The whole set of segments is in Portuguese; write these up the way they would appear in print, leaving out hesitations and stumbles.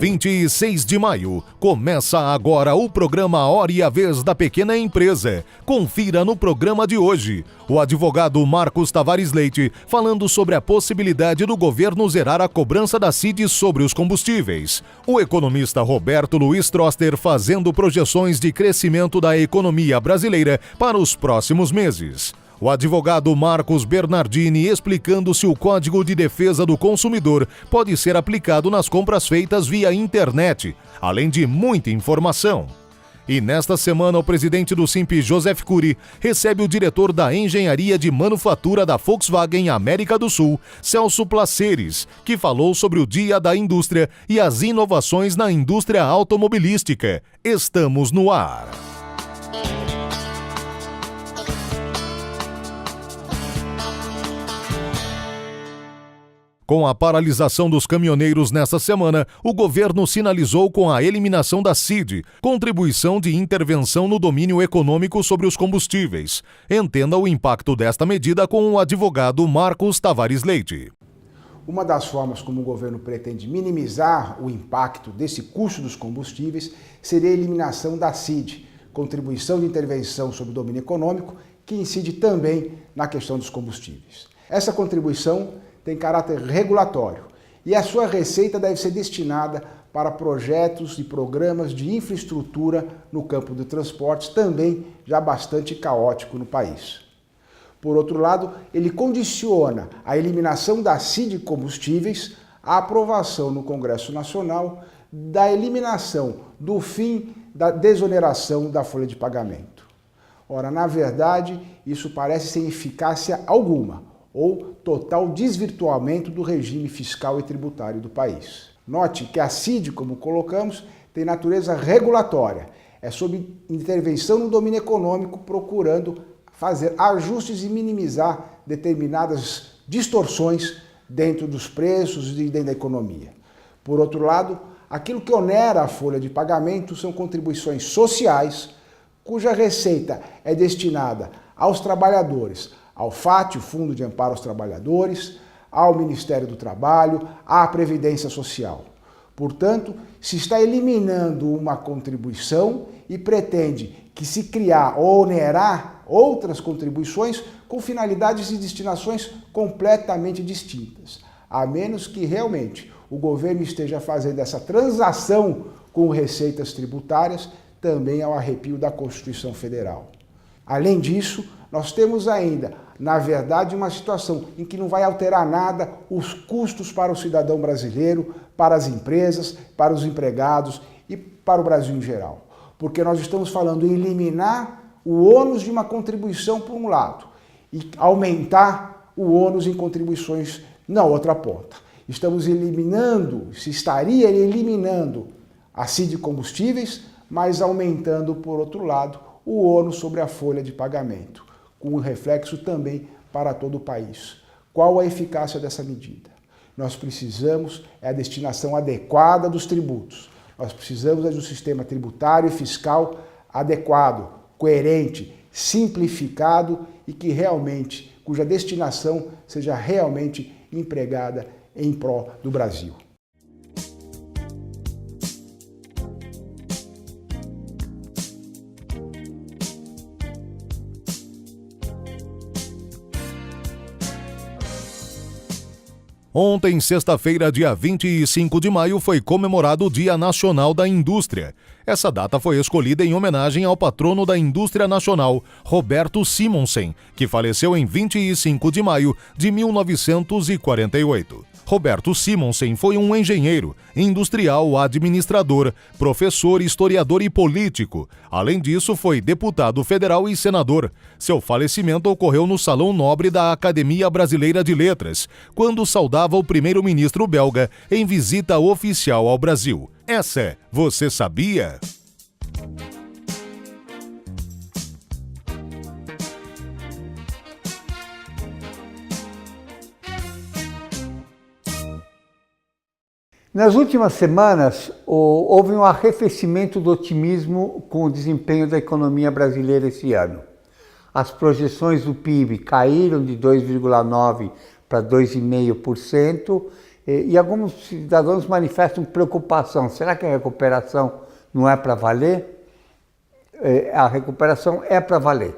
26 de maio, começa agora o programa Hora e a Vez da Pequena Empresa. Confira no programa de hoje o advogado Marcos Tavares Leite falando sobre a possibilidade do governo zerar a cobrança da CID sobre os combustíveis. O economista Roberto Luiz Troster fazendo projeções de crescimento da economia brasileira para os próximos meses. O advogado Marcos Bernardini explicando se o Código de Defesa do Consumidor pode ser aplicado nas compras feitas via internet, além de muita informação. E nesta semana, o presidente do Simp, Joseph Cury, recebe o diretor da Engenharia de Manufatura da Volkswagen América do Sul, Celso Placeres, que falou sobre o Dia da Indústria e as inovações na indústria automobilística. Estamos no ar. Com a paralisação dos caminhoneiros nesta semana, o governo sinalizou com a eliminação da CID, Contribuição de Intervenção no Domínio Econômico sobre os Combustíveis. Entenda o impacto desta medida com o advogado Marcos Tavares Leite. Uma das formas como o governo pretende minimizar o impacto desse custo dos combustíveis seria a eliminação da CID, Contribuição de Intervenção sobre o Domínio Econômico, que incide também na questão dos combustíveis. Essa contribuição tem caráter regulatório e a sua receita deve ser destinada para projetos e programas de infraestrutura no campo de transportes, também já bastante caótico no país. Por outro lado, ele condiciona a eliminação da CID combustíveis à aprovação no Congresso Nacional da eliminação do fim da desoneração da folha de pagamento. Ora, na verdade, isso parece sem eficácia alguma, ou total desvirtuamento do regime fiscal e tributário do país. Note que a CID, como colocamos, tem natureza regulatória. É sob intervenção no domínio econômico, procurando fazer ajustes e minimizar determinadas distorções dentro dos preços e dentro da economia. Por outro lado, aquilo que onera a folha de pagamento são contribuições sociais, cuja receita é destinada aos trabalhadores, ao FAT, o Fundo de Amparo aos Trabalhadores, ao Ministério do Trabalho, à Previdência Social. Portanto, se está eliminando uma contribuição e pretende que se criar ou onerar outras contribuições com finalidades e destinações completamente distintas, a menos que realmente o governo esteja fazendo essa transação com receitas tributárias também ao arrepio da Constituição Federal. Além disso, nós temos ainda, na verdade, uma situação em que não vai alterar nada os custos para o cidadão brasileiro, para as empresas, para os empregados e para o Brasil em geral. Porque nós estamos falando em eliminar o ônus de uma contribuição por um lado e aumentar o ônus em contribuições na outra ponta. Estamos eliminando, se estaria eliminando a CID combustíveis, mas aumentando, por outro lado, o ônus sobre a folha de pagamento, com um reflexo também para todo o país. Qual a eficácia dessa medida? Nós precisamos a destinação adequada dos tributos. Nós precisamos de um sistema tributário e fiscal adequado, coerente, simplificado e cuja destinação seja realmente empregada em prol do Brasil. Ontem, sexta-feira, dia 25 de maio, foi comemorado o Dia Nacional da Indústria. Essa data foi escolhida em homenagem ao patrono da indústria nacional, Roberto Simonsen, que faleceu em 25 de maio de 1948. Roberto Simonsen foi um engenheiro, industrial, administrador, professor, historiador e político. Além disso, foi deputado federal e senador. Seu falecimento ocorreu no Salão Nobre da Academia Brasileira de Letras, quando saudava o primeiro-ministro belga em visita oficial ao Brasil. Essa, você sabia? Nas últimas semanas, houve um arrefecimento do otimismo com o desempenho da economia brasileira esse ano. As projeções do PIB caíram de 2,9% para 2,5% E alguns cidadãos manifestam preocupação. Será que a recuperação não é para valer? A recuperação é para valer.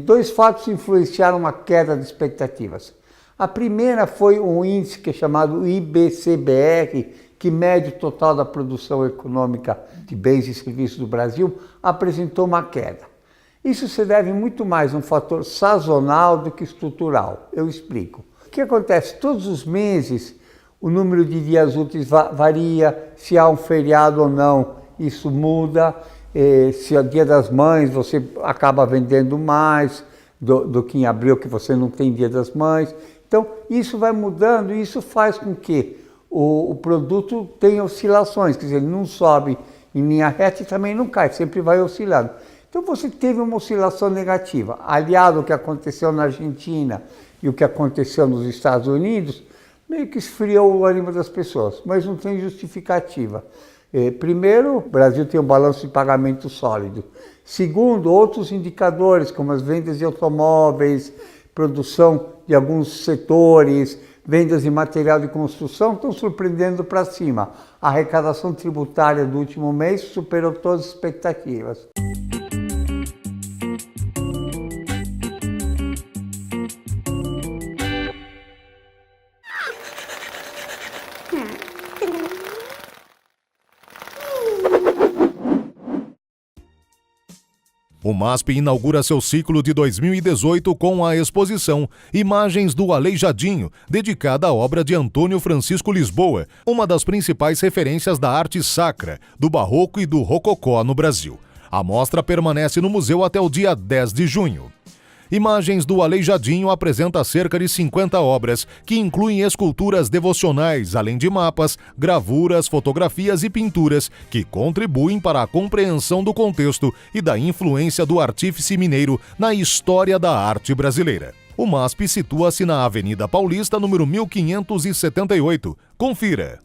Dois fatos influenciaram a queda de expectativas. A primeira foi um índice que é chamado IBCBR, que mede o total da produção econômica de bens e serviços do Brasil, apresentou uma queda. Isso se deve muito mais a um fator sazonal do que estrutural. Eu explico. O que acontece? Todos os meses o número de dias úteis varia, se há um feriado ou não, isso muda. Se é Dia das Mães, você acaba vendendo mais do que em abril, que você não tem Dia das Mães. Então, isso vai mudando e isso faz com que o produto tenha oscilações, quer dizer, ele não sobe em linha reta e também não cai, sempre vai oscilando. Então, você teve uma oscilação negativa, aliado ao que aconteceu na Argentina e o que aconteceu nos Estados Unidos, meio que esfriou o ânimo das pessoas, mas não tem justificativa. Primeiro, o Brasil tem um balanço de pagamento sólido. Segundo, outros indicadores, como as vendas de automóveis, produção de alguns setores, vendas de material de construção, estão surpreendendo para cima. A arrecadação tributária do último mês superou todas as expectativas. O MASP inaugura seu ciclo de 2018 com a exposição Imagens do Aleijadinho, dedicada à obra de Antônio Francisco Lisboa, uma das principais referências da arte sacra, do barroco e do rococó no Brasil. A mostra permanece no museu até o dia 10 de junho. Imagens do Aleijadinho apresenta cerca de 50 obras, que incluem esculturas devocionais, além de mapas, gravuras, fotografias e pinturas, que contribuem para a compreensão do contexto e da influência do artífice mineiro na história da arte brasileira. O MASP situa-se na Avenida Paulista, número 1578. Confira!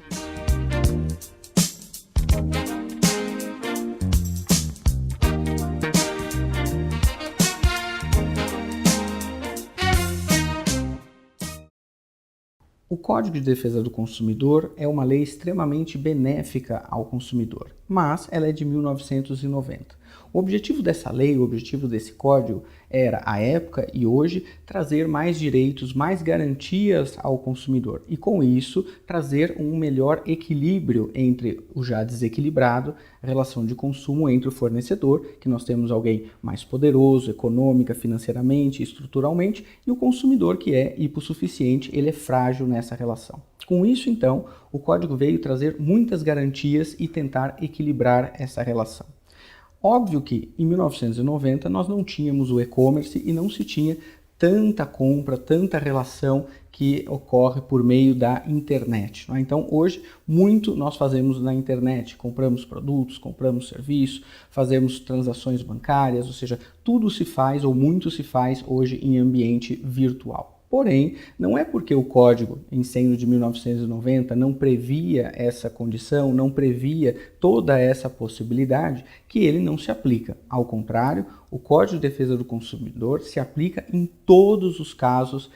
O Código de Defesa do Consumidor é uma lei extremamente benéfica ao consumidor, mas ela é de 1990. O objetivo dessa lei, o objetivo desse código era, à época e hoje, trazer mais direitos, mais garantias ao consumidor e, com isso, trazer um melhor equilíbrio entre o já desequilibrado, relação de consumo entre o fornecedor, que nós temos alguém mais poderoso, econômica, financeiramente, estruturalmente, e o consumidor que é hipossuficiente, ele é frágil nessa relação. Com isso, então, o código veio trazer muitas garantias e tentar equilibrar essa relação. Óbvio que em 1990 nós não tínhamos o e-commerce e não se tinha tanta compra, tanta relação que ocorre por meio da internet. Não é? Então hoje muito nós fazemos na internet, compramos produtos, compramos serviços, fazemos transações bancárias, ou seja, tudo se faz ou muito se faz hoje em ambiente virtual. Porém, não é porque o Código, em sendo de 1990, não previa essa condição, não previa toda essa possibilidade, que ele não se aplica. Ao contrário, o Código de Defesa do Consumidor se aplica em todos os casos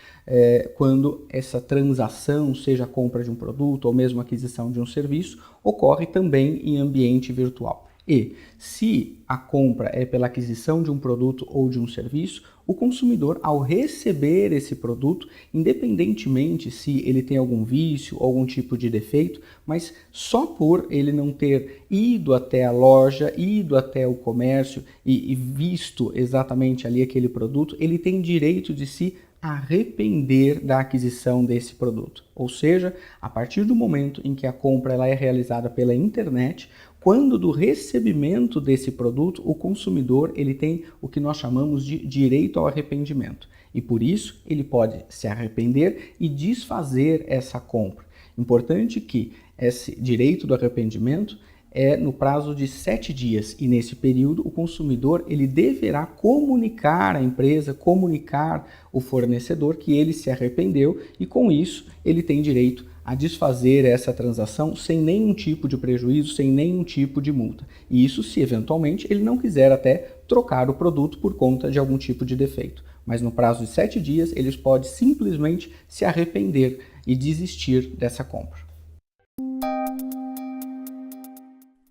quando essa transação, seja a compra de um produto ou mesmo a aquisição de um serviço, ocorre também em ambiente virtual. E, se a compra é pela aquisição de um produto ou de um serviço, o consumidor, ao receber esse produto, independentemente se ele tem algum vício ou algum tipo de defeito, mas só por ele não ter ido até a loja, ido até o comércio e visto exatamente ali aquele produto, ele tem direito de se arrepender da aquisição desse produto. Ou seja, a partir do momento em que a compra ela é realizada pela internet, quando do recebimento desse produto, o consumidor ele tem o que nós chamamos de direito ao arrependimento. E por isso ele pode se arrepender e desfazer essa compra. Importante que esse direito do arrependimento é no prazo de 7 dias e nesse período o consumidor ele deverá comunicar à empresa, comunicar o fornecedor que ele se arrependeu e com isso ele tem direito a desfazer essa transação sem nenhum tipo de prejuízo, sem nenhum tipo de multa. E isso se eventualmente ele não quiser até trocar o produto por conta de algum tipo de defeito. mas no prazo de 7 dias eles podem simplesmente se arrepender e desistir dessa compra.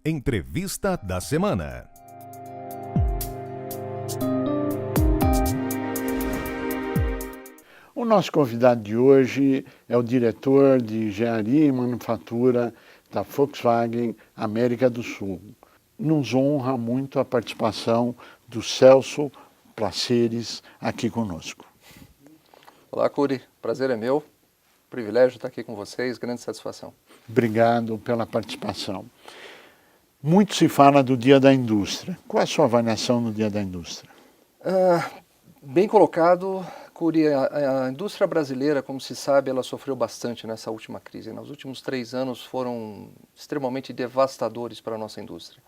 Entrevista da semana. O nosso convidado de hoje é o diretor de Engenharia e Manufatura da Volkswagen América do Sul. Nos honra muito a participação do Celso Placeres aqui conosco. Olá, Curi. Prazer é meu. Privilégio estar aqui com vocês. Grande satisfação. Obrigado pela participação. Muito se fala do Dia da Indústria. Qual é a sua avaliação do Dia da Indústria? Bem colocado, Curi. A indústria brasileira, como se sabe, ela sofreu bastante nessa última crise. Nos últimos 3 anos foram extremamente devastadores para a nossa indústria.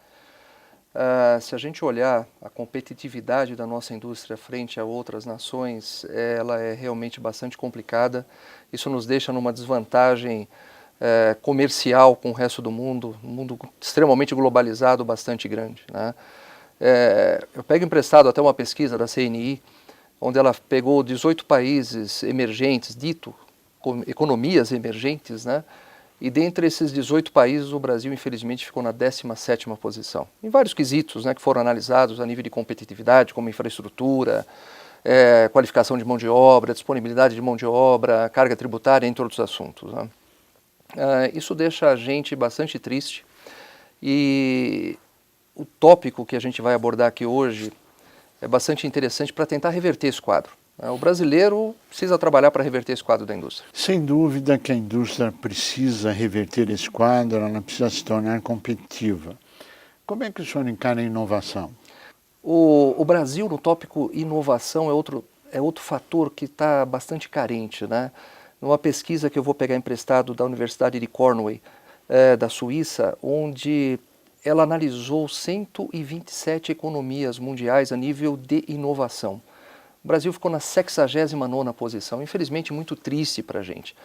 Se a gente olhar a competitividade da nossa indústria frente a outras nações, ela é realmente bastante complicada. Isso nos deixa numa desvantagem comercial com o resto do mundo, um mundo extremamente globalizado, bastante grande, né? Eu pego emprestado até uma pesquisa da CNI, onde ela pegou 18 países emergentes, dito economias emergentes, né? E dentre esses 18 países, o Brasil, infelizmente, ficou na 17ª posição. Em vários quesitos, né, que foram analisados a nível de competitividade, como infraestrutura, qualificação de mão de obra, disponibilidade de mão de obra, carga tributária, entre outros assuntos, né? Isso deixa a gente bastante triste. E o tópico que a gente vai abordar aqui hoje é bastante interessante para tentar reverter esse quadro. O brasileiro precisa trabalhar para reverter esse quadro da indústria. Sem dúvida que a indústria precisa reverter esse quadro, ela precisa se tornar competitiva. Como é que o senhor encara a inovação? O Brasil, no tópico inovação, é outro fator que está bastante carente, né? Numa pesquisa que eu vou pegar emprestado da Universidade de Cornell, da Suíça, onde ela analisou 127 economias mundiais a nível de inovação. O Brasil ficou na 69ª posição, infelizmente muito triste para a gente.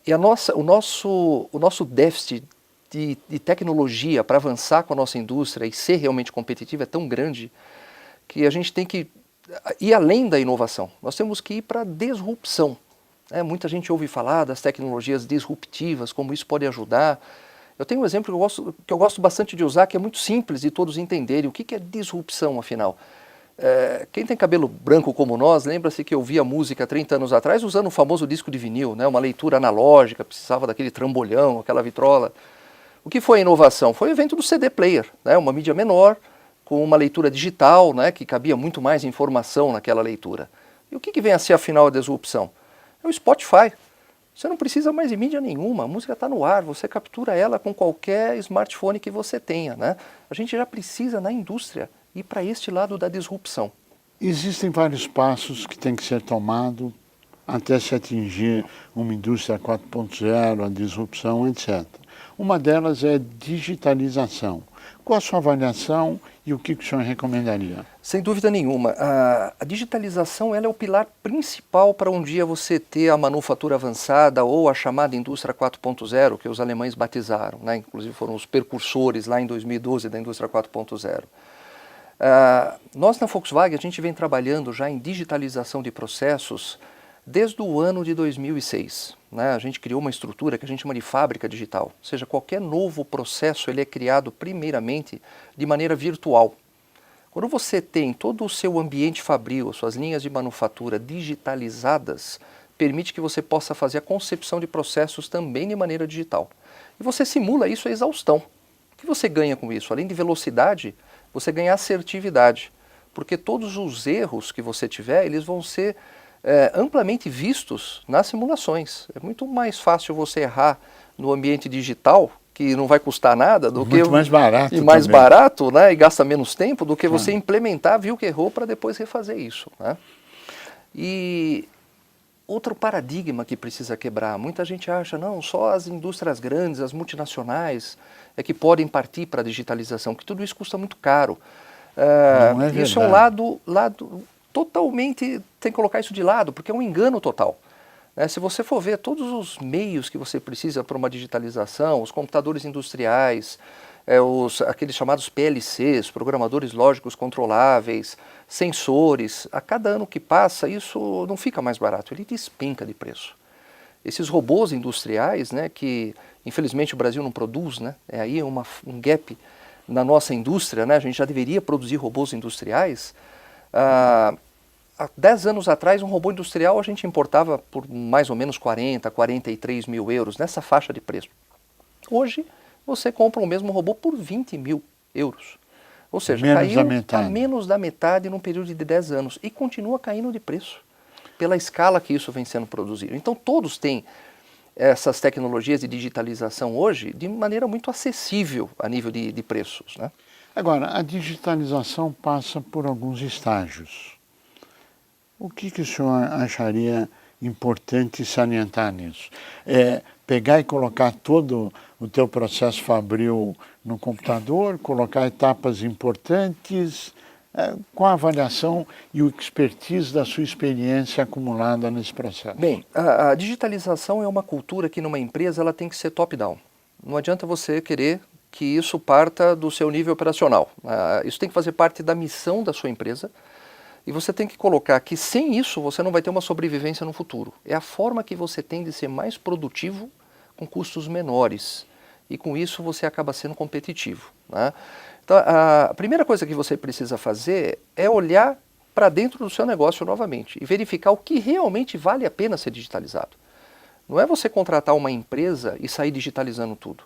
E o nosso déficit de tecnologia para avançar com a nossa indústria e ser realmente competitivo é tão grande que a gente tem que ir além da inovação. Nós temos que ir para a disrupção. Muita gente ouve falar das tecnologias disruptivas, como isso pode ajudar. Eu tenho um exemplo que eu gosto bastante de usar, que é muito simples de todos entenderem. O que é disrupção, afinal? Quem tem cabelo branco como nós, lembra-se que eu via música 30 anos atrás usando o famoso disco de vinil, né? Uma leitura analógica, precisava daquele trambolhão, aquela vitrola. O que foi a inovação? Foi o evento do CD player, né? Uma mídia menor, com uma leitura digital, né? Que cabia muito mais informação naquela leitura. E o que vem a ser afinal a disrupção? É o Spotify. Você não precisa mais de mídia nenhuma, a música está no ar, você captura ela com qualquer smartphone que você tenha, né? A gente já precisa, na indústria, ir para este lado da disrupção. Existem vários passos que têm que ser tomados até se atingir uma indústria 4.0, a disrupção, etc. Uma delas é digitalização. Qual a sua avaliação e o que o senhor recomendaria? Sem dúvida nenhuma. A digitalização ela é o pilar principal para um dia você ter a manufatura avançada ou a chamada indústria 4.0, que os alemães batizaram, né? Inclusive foram os precursores lá em 2012 da indústria 4.0. Nós na Volkswagen a gente vem trabalhando já em digitalização de processos desde o ano de 2006. Né? A gente criou uma estrutura que a gente chama de fábrica digital, ou seja, qualquer novo processo ele é criado primeiramente de maneira virtual. Quando você tem todo o seu ambiente fabril, suas linhas de manufatura digitalizadas, permite que você possa fazer a concepção de processos também de maneira digital. E você simula isso à exaustão. O que você ganha com isso? Além de velocidade, você ganha assertividade, porque todos os erros que você tiver, eles vão ser amplamente vistos nas simulações. É muito mais fácil você errar no ambiente digital, que não vai custar nada, do que mais barato e mais também. barato, né, e gasta menos tempo do que você implementar, viu que errou, para depois refazer isso, né? E outro paradigma que precisa quebrar, muita gente acha, não, só as indústrias grandes, as multinacionais, é que podem partir para a digitalização, que tudo isso custa muito caro. Isso é um lado totalmente, tem que colocar isso de lado, porque é um engano total. Se você for ver todos os meios que você precisa para uma digitalização, os computadores industriais, aqueles chamados PLCs, programadores lógicos controláveis, sensores. A cada ano que passa, isso não fica mais barato, ele despenca de preço. Esses robôs industriais, né, que infelizmente o Brasil não produz, né, é aí um gap na nossa indústria, né, a gente já deveria produzir robôs industriais. Há 10 anos atrás, um robô industrial a gente importava por mais ou menos 40, 43 mil euros, nessa faixa de preço. Hoje, você compra o mesmo robô por 20 mil euros. Ou seja, caiu a menos da metade num período de 10 anos e continua caindo de preço, pela escala que isso vem sendo produzido. Então, todos têm essas tecnologias de digitalização hoje de maneira muito acessível a nível de preços, né? Agora, a digitalização passa por alguns estágios. O que o senhor acharia importante salientar nisso? Pegar e colocar todo o teu processo fabril no computador, colocar etapas importantes, com a avaliação e o expertise da sua experiência acumulada nesse processo? Bem, a digitalização é uma cultura que numa empresa ela tem que ser top-down. Não adianta você querer que isso parta do seu nível operacional. Isso tem que fazer parte da missão da sua empresa e você tem que colocar que sem isso você não vai ter uma sobrevivência no futuro. É a forma que você tem de ser mais produtivo com custos menores e com isso você acaba sendo competitivo, né? Então, a primeira coisa que você precisa fazer é olhar para dentro do seu negócio novamente e verificar o que realmente vale a pena ser digitalizado. Não é você contratar uma empresa e sair digitalizando tudo.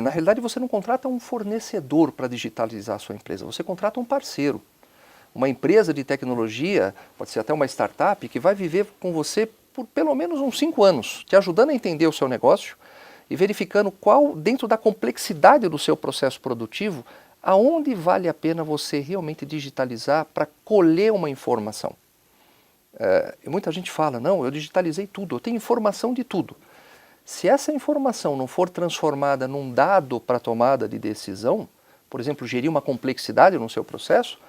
Na realidade, você não contrata um fornecedor para digitalizar a sua empresa, você contrata um parceiro. Uma empresa de tecnologia, pode ser até uma startup, que vai viver com você por pelo menos uns 5 anos, te ajudando a entender o seu negócio e verificando qual, dentro da complexidade do seu processo produtivo, aonde vale a pena você realmente digitalizar para colher uma informação. E muita gente fala, não, eu digitalizei tudo, eu tenho informação de tudo. Se essa informação não for transformada num dado para tomada de decisão, por exemplo, gerir uma complexidade no seu processo,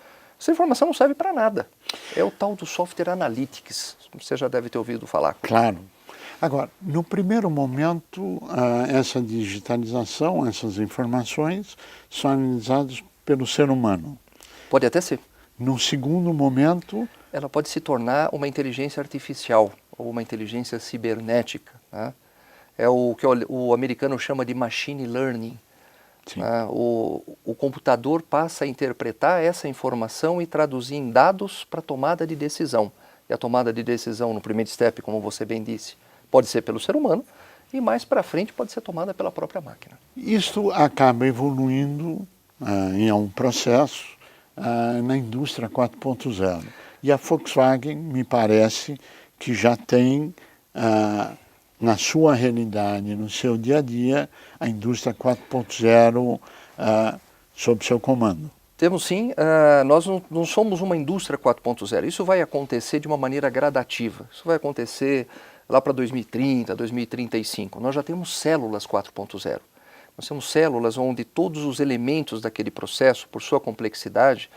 essa informação não serve para nada. É o tal do software analytics, você já deve ter ouvido falar. Claro. Agora, no primeiro momento, essa digitalização, essas informações são analisadas pelo ser humano. Pode até ser. No segundo momento, ela pode se tornar uma inteligência artificial ou uma inteligência cibernética, né? É o que o americano chama de machine learning. O computador passa a interpretar essa informação e traduzir em dados para tomada de decisão. E a tomada de decisão no primeiro step, como você bem disse, pode ser pelo ser humano e mais para frente pode ser tomada pela própria máquina. Isto acaba evoluindo em um processo na indústria 4.0. E a Volkswagen, me parece, que já tem na sua realidade, no seu dia a dia, a indústria 4.0 sob seu comando. Temos sim, nós não somos uma indústria 4.0, isso vai acontecer de uma maneira gradativa, isso vai acontecer lá para 2030, 2035. Nós já temos células 4.0, nós temos células onde todos os elementos daquele processo, por sua complexidade,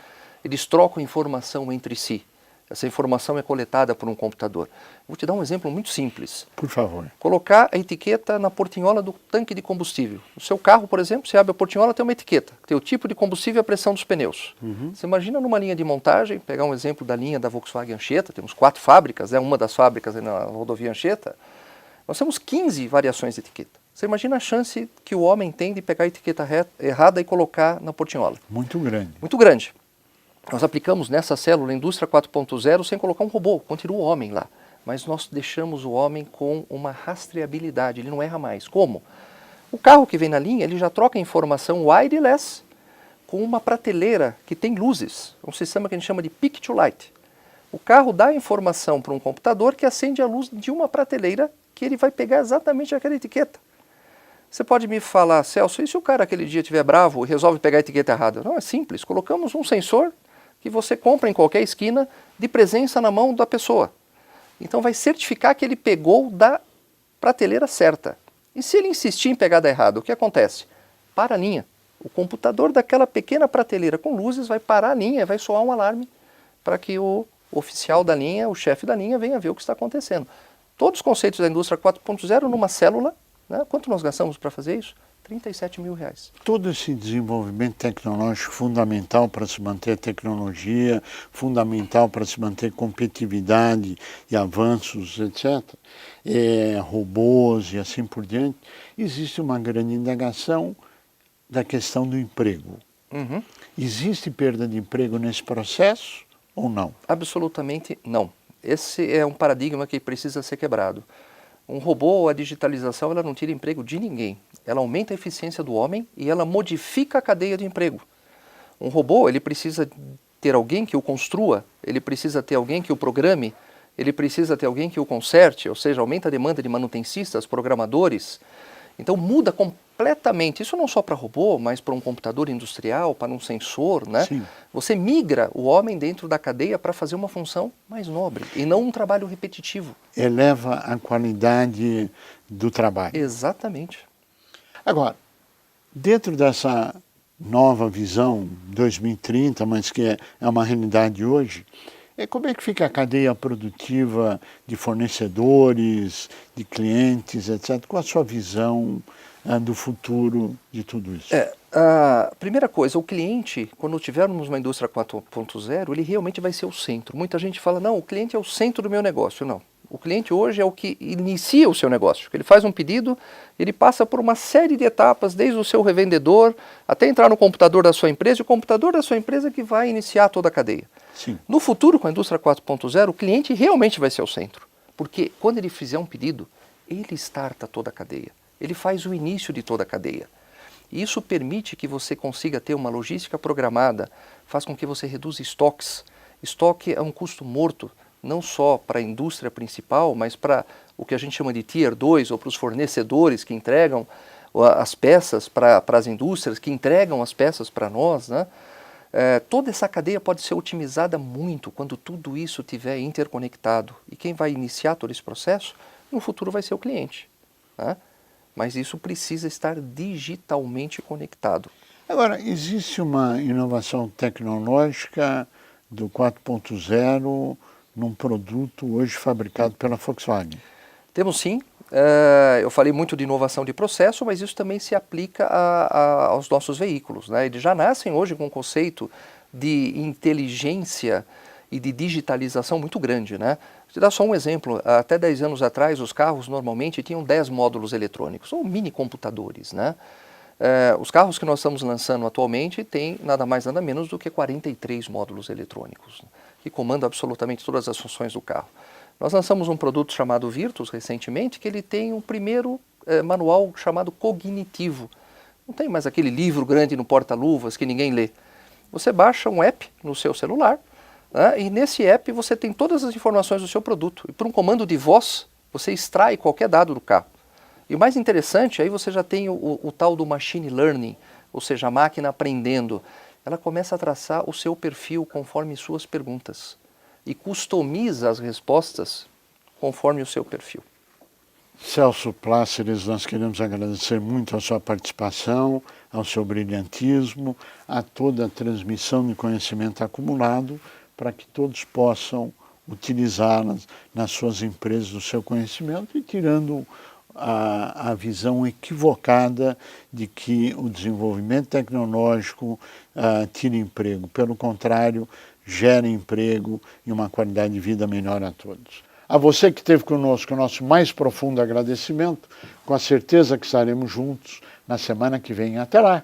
eles trocam informação entre si. Essa informação é coletada por um computador. Vou te dar um exemplo muito simples. Por favor. Colocar a etiqueta na portinhola do tanque de combustível. No seu carro, por exemplo, você abre a portinhola, tem uma etiqueta. Tem o tipo de combustível e a pressão dos pneus. Você imagina numa linha de montagem, pegar um exemplo da linha da Volkswagen Anchieta, temos 4 fábricas, uma das fábricas na rodovia Anchieta, nós temos 15 variações de etiqueta. Você imagina a chance que o homem tem de pegar a etiqueta errada e colocar na portinhola. Muito grande. Muito grande. Nós aplicamos nessa célula a indústria 4.0 sem colocar um robô, continua o homem lá. Mas nós deixamos o homem com uma rastreabilidade, ele não erra mais. Como? O carro que vem na linha, ele já troca informação wireless com uma prateleira que tem luzes, um sistema que a gente chama de pick to light. O carro dá informação para um computador que acende a luz de uma prateleira que ele vai pegar exatamente aquela etiqueta. Você pode me falar, Celso, e se o cara aquele dia estiver bravo e resolve pegar a etiqueta errada? Não, é simples, colocamos um sensor que você compra em qualquer esquina de presença na mão da pessoa. Então vai certificar que ele pegou da prateleira certa. E se ele insistir em pegar da errada, o que acontece? Para a linha. O computador daquela pequena prateleira com luzes vai parar a linha, vai soar um alarme para que o oficial da linha, o chefe da linha, venha ver o que está acontecendo. Todos os conceitos da indústria 4.0 numa célula Né? Quanto nós gastamos para fazer isso? R$37 mil. Todo esse desenvolvimento tecnológico fundamental para se manter a tecnologia, fundamental para se manter competitividade e avanços, etc., robôs e assim por diante, existe uma grande indagação da questão do emprego. Uhum. Existe perda de emprego nesse processo ou não? Absolutamente não. Esse é um paradigma que precisa ser quebrado. Um robô ou a digitalização, ela não tira emprego de ninguém. Ela aumenta a eficiência do homem e ela modifica a cadeia de emprego. Um robô, ele precisa ter alguém que o construa, ele precisa ter alguém que o programe, ele precisa ter alguém que o conserte, ou seja, aumenta a demanda de manutencistas, programadores. Então muda completamente, isso não só para robô, mas para um computador industrial, para um sensor, né? Sim. Você migra o homem dentro da cadeia para fazer uma função mais nobre e não um trabalho repetitivo. Eleva a qualidade do trabalho. Exatamente. Agora, dentro dessa nova visão 2030, mas que é uma realidade hoje, como é que fica a cadeia produtiva de fornecedores, de clientes, etc., com a sua visão do futuro de tudo isso? A primeira coisa, o cliente, quando tivermos uma indústria 4.0, ele realmente vai ser o centro. Muita gente fala, não, o cliente é o centro do meu negócio. Não. O cliente hoje é o que inicia o seu negócio. Ele faz um pedido, ele passa por uma série de etapas, desde o seu revendedor até entrar no computador da sua empresa, e o computador da sua empresa que vai iniciar toda a cadeia. Sim. No futuro, com a indústria 4.0, o cliente realmente vai ser o centro. Porque quando ele fizer um pedido, ele starta toda a cadeia. Ele faz o início de toda a cadeia. E isso permite que você consiga ter uma logística programada, faz com que você reduza estoques. Estoque é um custo morto, não só para a indústria principal, mas para o que a gente chama de Tier 2, ou para os fornecedores que entregam as peças para as indústrias, que entregam as peças para nós, né? Toda essa cadeia pode ser otimizada muito quando tudo isso estiver interconectado. E quem vai iniciar todo esse processo, no futuro vai ser o cliente, né? Mas isso precisa estar digitalmente conectado. Agora, existe uma inovação tecnológica do 4.0 num produto hoje fabricado pela Volkswagen? Temos sim. Eu falei muito de inovação de processo, mas isso também se aplica aos nossos veículos, né? Eles já nascem hoje com um conceito de inteligência e de digitalização muito grande, né? Vou te dar só um exemplo. Até 10 anos atrás, os carros normalmente tinham 10 módulos eletrônicos, ou mini computadores, né? Os carros que nós estamos lançando atualmente têm nada mais nada menos do que 43 módulos eletrônicos, né, que comandam absolutamente todas as funções do carro. Nós lançamos um produto chamado Virtus recentemente, que ele tem um primeiro manual chamado cognitivo. Não tem mais aquele livro grande no porta-luvas que ninguém lê. Você baixa um app no seu celular, né, e nesse app você tem todas as informações do seu produto. E por um comando de voz, você extrai qualquer dado do carro. E o mais interessante, aí você já tem o tal do machine learning, ou seja, a máquina aprendendo. Ela começa a traçar o seu perfil conforme suas perguntas e customiza as respostas conforme o seu perfil. Celso Pláceres, nós queremos agradecer muito a sua participação, ao seu brilhantismo, a toda a transmissão de conhecimento acumulado, para que todos possam utilizá-las nas suas empresas, o seu conhecimento, e tirando a visão equivocada de que o desenvolvimento tecnológico tira emprego. Pelo contrário, gera emprego e uma qualidade de vida melhor a todos. A você que esteve conosco, o nosso mais profundo agradecimento, com a certeza que estaremos juntos na semana que vem. Até lá!